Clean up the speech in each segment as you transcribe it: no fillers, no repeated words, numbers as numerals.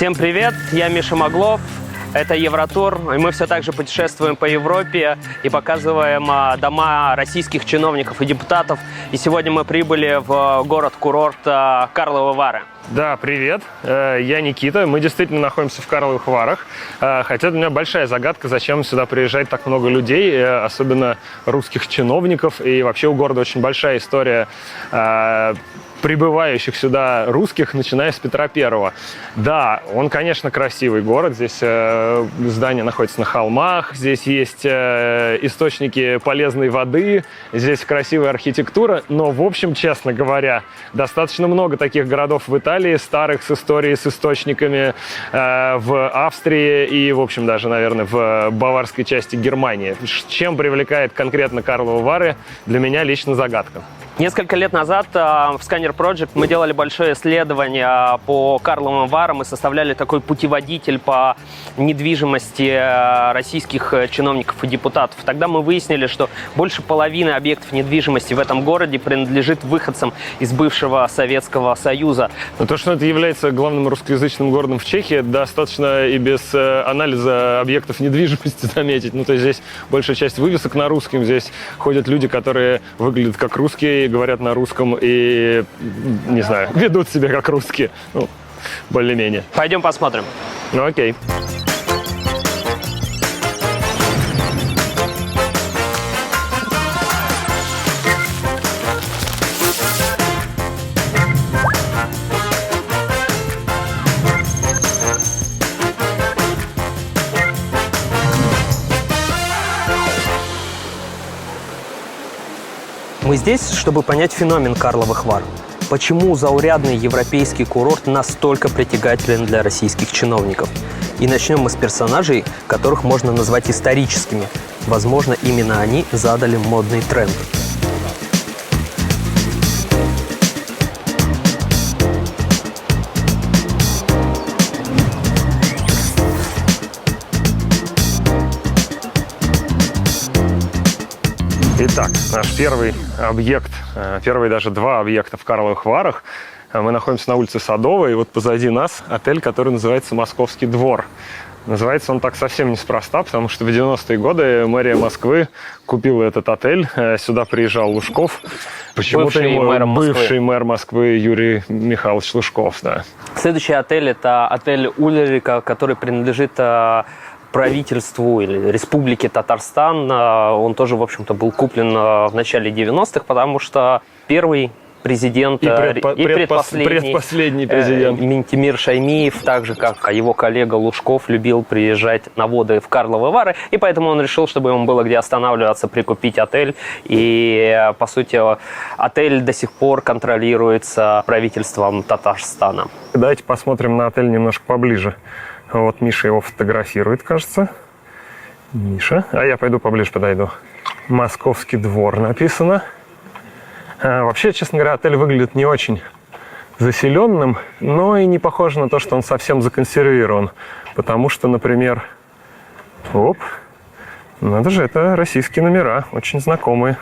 Всем привет, я Миша Моглов, это Евротур, и мы все так же путешествуем по Европе и показываем дома российских чиновников и депутатов. И сегодня мы прибыли в город-курорт Карловы Вары. Да, привет, я Никита, мы действительно находимся в Карловых Варах, хотя для меня большая загадка, зачем сюда приезжает так много людей, особенно русских чиновников, и вообще у города очень большая история прибывающих сюда русских, начиная с Петра Первого. Да, он, конечно, красивый город, здесь здание находится на холмах, здесь есть источники полезной воды, здесь красивая архитектура, но, в общем, честно говоря, достаточно много таких городов в Италии, старых, с историей, с источниками, в Австрии и, в общем, даже, наверное, в баварской части Германии. Чем привлекает конкретно Карловы Вары, для меня лично загадка. Несколько лет назад в Scanner Project мы делали большое исследование по Карловым Варам и составляли такой путеводитель по недвижимости российских чиновников и депутатов. Тогда мы выяснили, что больше половины объектов недвижимости в этом городе принадлежит выходцам из бывшего Советского Союза. Но то, что это является главным русскоязычным городом в Чехии, достаточно и без анализа объектов недвижимости заметить. Ну, то есть здесь большая часть вывесок на русском, здесь ходят люди, которые выглядят как русские, говорят на русском и, не знаю, ведут себя как русские. Ну, более-менее. Пойдем посмотрим. Ну, окей. Мы здесь, чтобы понять феномен Карловых Вар. Почему заурядный европейский курорт настолько притягателен для российских чиновников? И начнем мы с персонажей, которых можно назвать историческими. Возможно, именно они задали модный тренд. Итак, наш первый объект, первые даже два объекта в Карловых Варах. Мы находимся на улице Садовой, и вот позади нас отель, который называется «Московский двор». Называется он так совсем неспроста, потому что в 90-е годы мэрия Москвы купила этот отель. Сюда приезжал Лужков. Почему-то бывший мэр Москвы Юрий Михайлович Лужков, да. Следующий отель – это отель Ульрика, который принадлежит правительству или республике Татарстан. Он тоже, в общем-то, был куплен в начале 90-х, потому что первый президент и предпоследний президент Минтимир Шаймиев, так же как его коллега Лужков, любил приезжать на воды в Карловы Вары, и поэтому он решил, чтобы ему было где останавливаться, прикупить отель. И, по сути, отель до сих пор контролируется правительством Татарстана. Давайте посмотрим на отель немножко поближе. Вот Миша его фотографирует, кажется. Миша. А я пойду поближе подойду. «Московский двор» написано. Вообще, честно говоря, отель выглядит не очень заселенным, но и не похоже на то, что он совсем законсервирован. Потому что, например... Оп! Надо же, это российские номера, очень знакомые.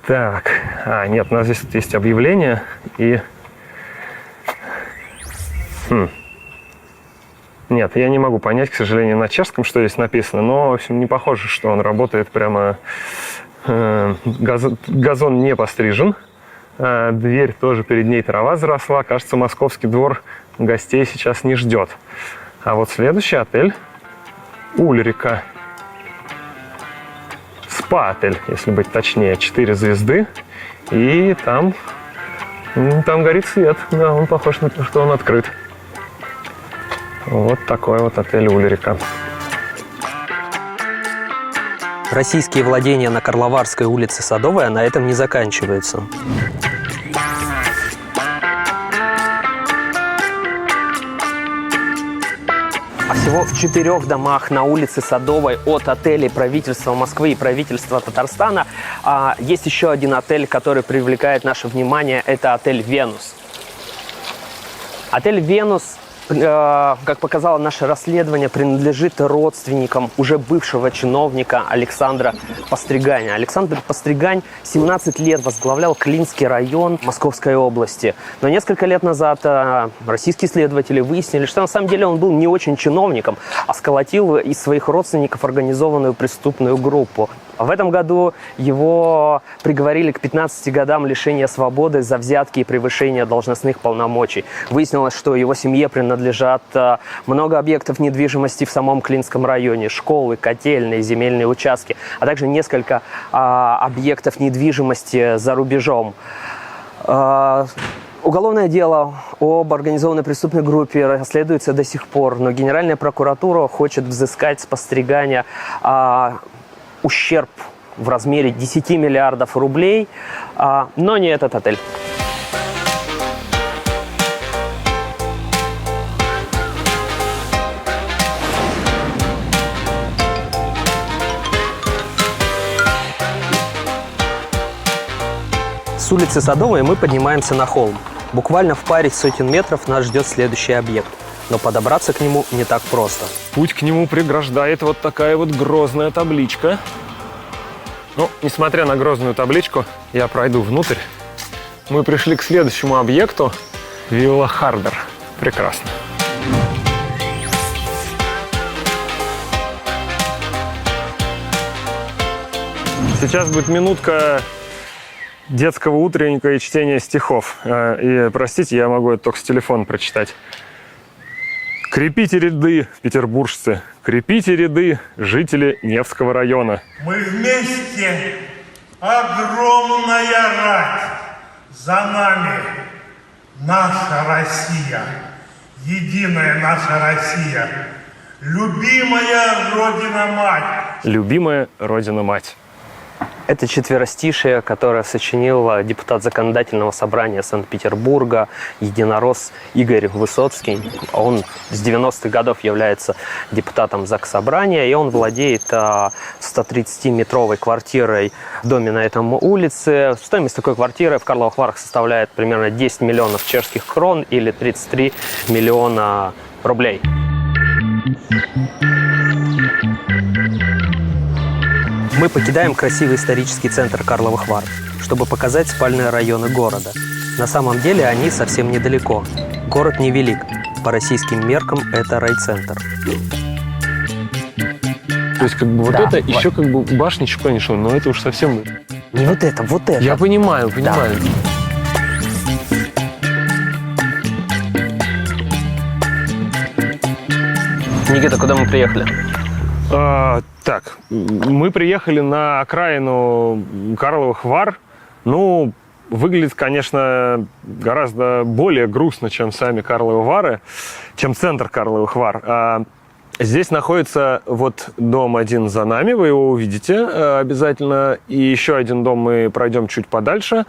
Так. Нет, у нас здесь есть объявление и... Нет, я не могу понять, к сожалению, на чешском, что здесь написано, но, в общем, не похоже, что он работает прямо... Газон не пострижен, дверь тоже, перед ней трава заросла. Кажется, Московский двор гостей сейчас не ждет. А вот следующий отель Ульрика. Спа-отель, если быть точнее, 4 звезды. И там горит свет, да, он похож на то, что он открыт. Вот такой вот отель Ульрика. Российские владения на Карловарской улице Садовой на этом не заканчиваются. А всего в 4 домах на улице Садовой от отелей правительства Москвы и правительства Татарстана есть еще один отель, который привлекает наше внимание. Это отель «Венус». Отель «Венус» как показало наше расследование, принадлежит родственникам уже бывшего чиновника Александра Постриганя. Александр Постригань 17 лет возглавлял Клинский район Московской области. Но несколько лет назад российские следователи выяснили, что на самом деле он был не очень чиновником, а сколотил из своих родственников организованную преступную группу. В этом году его приговорили к 15 годам лишения свободы за взятки и превышение должностных полномочий. Выяснилось, что его семье принадлежат много объектов недвижимости в самом Клинском районе, школы, котельные, земельные участки, а также несколько объектов недвижимости за рубежом. Уголовное дело об организованной преступной группе расследуется до сих пор, но Генеральная прокуратура хочет взыскать с Постриганя ущерб в размере 10 миллиардов рублей, но не этот отель. С улицы Садовой мы поднимаемся на холм. Буквально в паре сотен метров нас ждет следующий объект. Но подобраться к нему не так просто. Путь к нему преграждает вот такая вот грозная табличка. Ну, несмотря на грозную табличку, я пройду внутрь. Мы пришли к следующему объекту. Вилла Хардер. Прекрасно. Сейчас будет минутка детского утренника и чтения стихов. И, простите, я могу это только с телефона прочитать. Крепите ряды, петербуржцы, крепите ряды, жители Невского района. Мы вместе, огромная рать, за нами наша Россия, единая наша Россия, любимая Родина-Мать. Любимая Родина-Мать. Это четверостишее, которое сочинил депутат Законодательного собрания Санкт-Петербурга, единорос Игорь Высоцкий. Он с 90-х годов является депутатом Заксобрания, и он владеет 130-метровой квартирой в доме на этом улице. Стоимость такой квартиры в Карловых Варах составляет примерно 10 миллионов чешских крон или 33 миллиона рублей. Мы покидаем красивый исторический центр Карловых Вар, чтобы показать спальные районы города. На самом деле они совсем недалеко. Город невелик. По российским меркам это райцентр. То есть, как бы, вот это еще как бы башня Чупанишева, но это уж совсем... Не вот это, вот это. Я понимаю. Да. Никита, куда мы приехали? Так, мы приехали на окраину Карловых Вар. Ну, выглядит, конечно, гораздо более грустно, чем сами Карловы Вары, чем центр Карловых Вар. Здесь находится вот дом один за нами, вы его увидите обязательно. И еще один дом мы пройдем чуть подальше.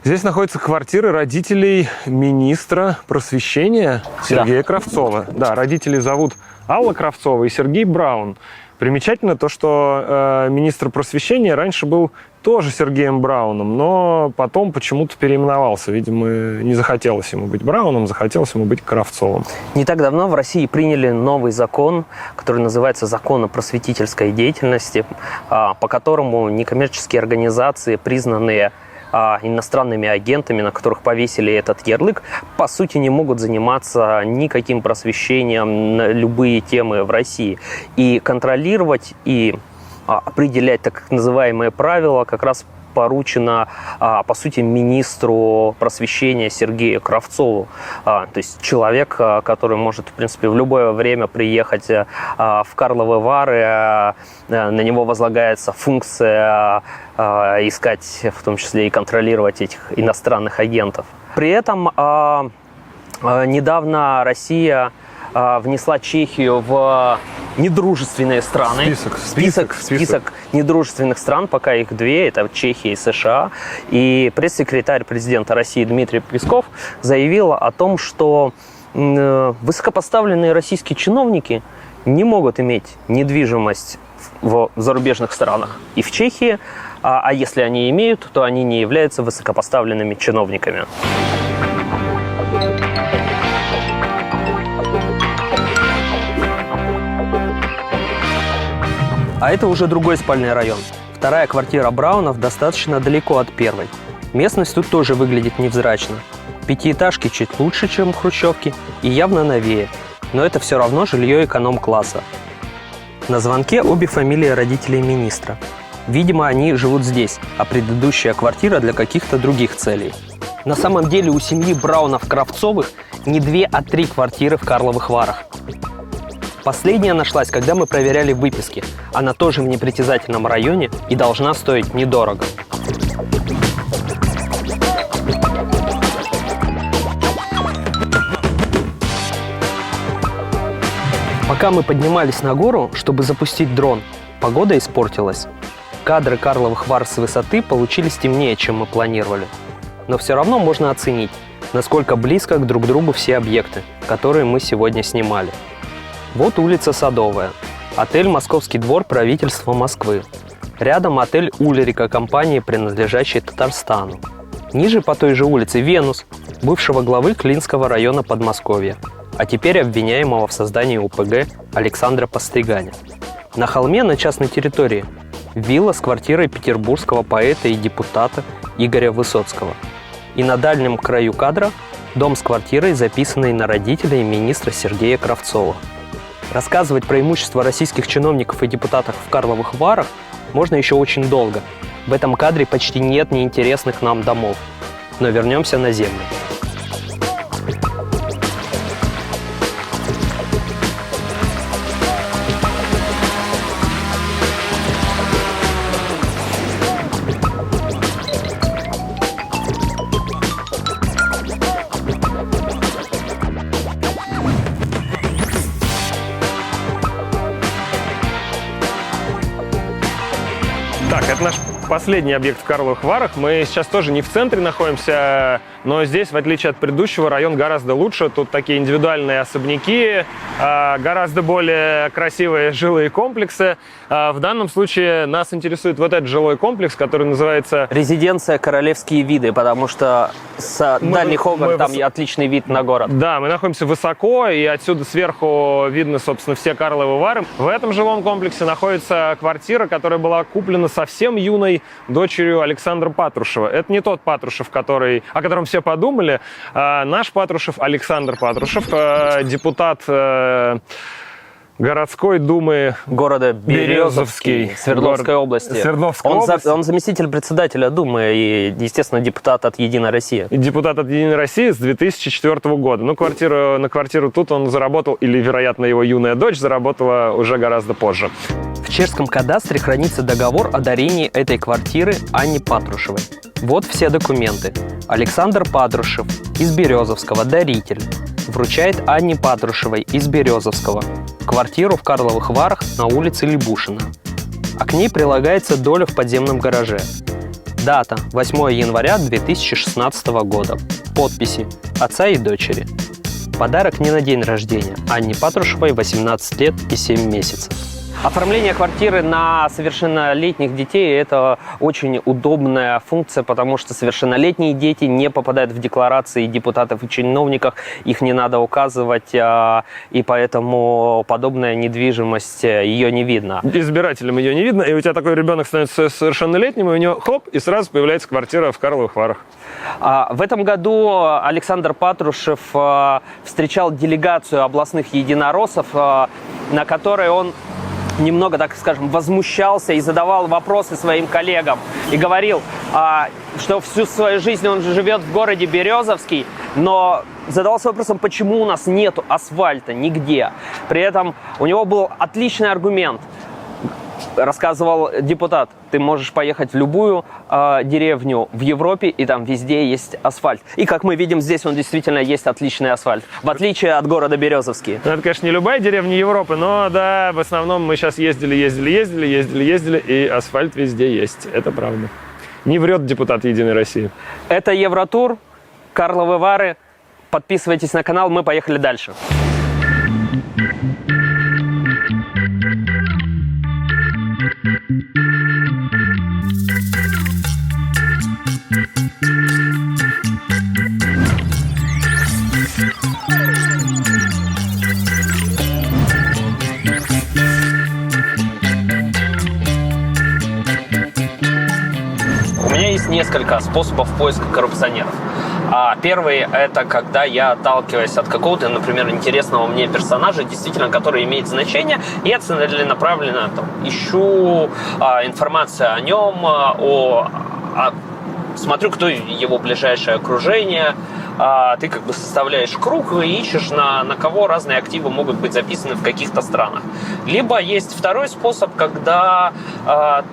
Здесь находятся квартиры родителей министра просвещения Сергея Кравцова. Да, родителей зовут Алла Кравцова и Сергей Браун. Примечательно то, что министр просвещения раньше был тоже Сергеем Брауном, но потом почему-то переименовался. Видимо, не захотелось ему быть Брауном, захотелось ему быть Кравцовым. Не так давно в России приняли новый закон, который называется «Закон о просветительской деятельности», по которому некоммерческие организации, признанные иностранными агентами, на которых повесили этот ярлык, по сути не могут заниматься никаким просвещением на любые темы в России. И контролировать и определять так называемые правила как раз поручено, по сути, министру просвещения Сергею Кравцову. То есть человек, который может, в принципе, в любое время приехать в Карловы Вары, на него возлагается функция искать, в том числе и контролировать этих иностранных агентов. При этом недавно Россия внесла Чехию в недружественные страны. Список недружественных стран, пока их две, это Чехия и США. И пресс-секретарь президента России Дмитрий Песков заявил о том, что высокопоставленные российские чиновники не могут иметь недвижимость в зарубежных странах и в Чехии, а если они имеют, то они не являются высокопоставленными чиновниками. А это уже другой спальный район. Вторая квартира Браунов достаточно далеко от первой. Местность тут тоже выглядит невзрачно. Пятиэтажки чуть лучше, чем хрущевки, и явно новее. Но это все равно жилье эконом-класса. На звонке обе фамилии родителей министра. Видимо, они живут здесь, а предыдущая квартира для каких-то других целей. На самом деле у семьи Браунов-Кравцовых не 2, а 3 квартиры в Карловых Варах. Последняя нашлась, когда мы проверяли выписки. Она тоже в непритязательном районе и должна стоить недорого. Пока мы поднимались на гору, чтобы запустить дрон, погода испортилась. Кадры Карловых Вар с высоты получились темнее, чем мы планировали. Но все равно можно оценить, насколько близко к друг другу все объекты, которые мы сегодня снимали. Вот улица Садовая, отель «Московский двор» правительства Москвы. Рядом отель «Ульрика» компании, принадлежащей Татарстану. Ниже по той же улице Венус, бывшего главы Клинского района Подмосковья, а теперь обвиняемого в создании ОПГ Александра Постриганя. На холме на частной территории вилла с квартирой петербургского поэта и депутата Игоря Высоцкого. И на дальнем краю кадра дом с квартирой, записанный на родителей министра Сергея Кравцова. Рассказывать про имущество российских чиновников и депутатов в Карловых Варах можно еще очень долго. В этом кадре почти нет неинтересных нам домов. Но вернемся на землю. Так, это наш последний объект в Карловых Варах. Мы сейчас тоже не в центре находимся, но здесь, в отличие от предыдущего, район гораздо лучше. Тут такие индивидуальные особняки, гораздо более красивые жилые комплексы. В данном случае нас интересует вот этот жилой комплекс, который называется... Резиденция «Королевские виды», потому что с дальних окон там отличный вид на город. Да, мы находимся высоко, и отсюда сверху видно, собственно, все Карловы Вары. В этом жилом комплексе находится квартира, которая была куплена совсем юной дочерью Александра Патрушева. Это не тот Патрушев, о котором все подумали. Наш Патрушев, Александр Патрушев, депутат городской думы города Березовский, Свердловской области. Он заместитель председателя Думы и, естественно, депутат от «Единой России». И депутат от «Единой России» с 2004 года. Ну, на квартиру тут он заработал, или, вероятно, его юная дочь заработала уже гораздо позже. В чешском кадастре хранится договор о дарении этой квартиры Анне Патрушевой. Вот все документы. Александр Патрушев из Березовского, даритель, вручает Анне Патрушевой из Березовского квартиру в Карловых Варах на улице Либушина. А к ней прилагается доля в подземном гараже. Дата 8 января 2016 года. Подписи отца и дочери. Подарок не на день рождения. Анне Патрушевой 18 лет и 7 месяцев. Оформление квартиры на совершеннолетних детей – это очень удобная функция, потому что совершеннолетние дети не попадают в декларации депутатов и чиновников, их не надо указывать, и поэтому подобная недвижимость, ее не видно. Избирателям ее не видно, и у тебя такой ребенок становится совершеннолетним, и у него хоп, и сразу появляется квартира в Карловых Варах. В этом году Александр Патрушев встречал делегацию областных единороссов, на которой он немного, так скажем, возмущался и задавал вопросы своим коллегам. И говорил, что всю свою жизнь он живет в городе Березовский, но задавался вопросом, почему у нас нет асфальта нигде. При этом у него был отличный аргумент. Рассказывал депутат, ты можешь поехать в любую деревню в Европе, и там везде есть асфальт. И как мы видим, здесь он действительно есть отличный асфальт, в отличие от города Березовский. Ну, это, конечно, не любая деревня Европы, но да, в основном мы сейчас ездили, и асфальт везде есть. Это правда. Не врет депутат «Единой России». Это Евротур, Карловы Вары. Подписывайтесь на канал, мы поехали дальше. несколько способов поиска коррупционеров. Первый – это когда я отталкиваюсь от какого-то, например, интересного мне персонажа, действительно, который имеет значение, и я целенаправленно ищу информацию о нем, смотрю, кто его ближайшее окружение. Ты как бы составляешь круг и ищешь, на кого разные активы могут быть записаны в каких-то странах. Либо есть второй способ, когда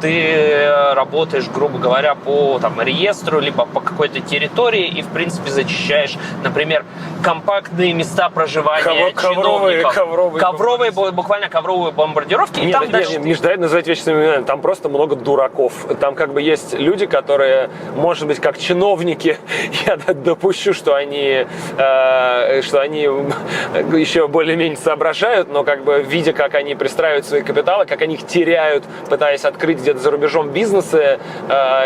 ты работаешь, грубо говоря, по реестру, либо по какой-то территории и, в принципе, зачищаешь, например, компактные места проживания чиновников. Ковровые, буквально ковровые бомбардировки. Миш, дай называть вещи своими именами. Там просто много дураков. Там как бы есть люди, которые, может быть, как чиновники, я допущу, что они еще более-менее соображают, но как бы видя, как они пристраивают свои капиталы, как они их теряют, пытаясь открыть где-то за рубежом бизнесы,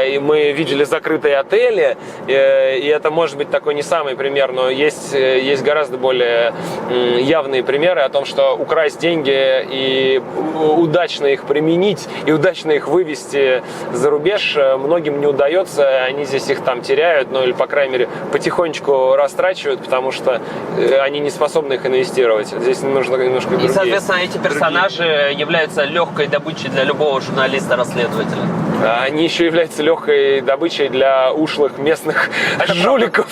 и мы видели закрытые отели, и это может быть такой не самый пример, но есть гораздо более явные примеры о том, что украсть деньги и удачно их применить, и удачно их вывести за рубеж многим не удается, они здесь их там теряют, ну или, по крайней мере, потихонечку растрачивают, потому что они не способны их инвестировать. Здесь нужно немножко другие. И, соответственно, эти персонажи являются легкой добычей для любого журналиста-расследователя. Они еще являются легкой добычей для ушлых местных жуликов.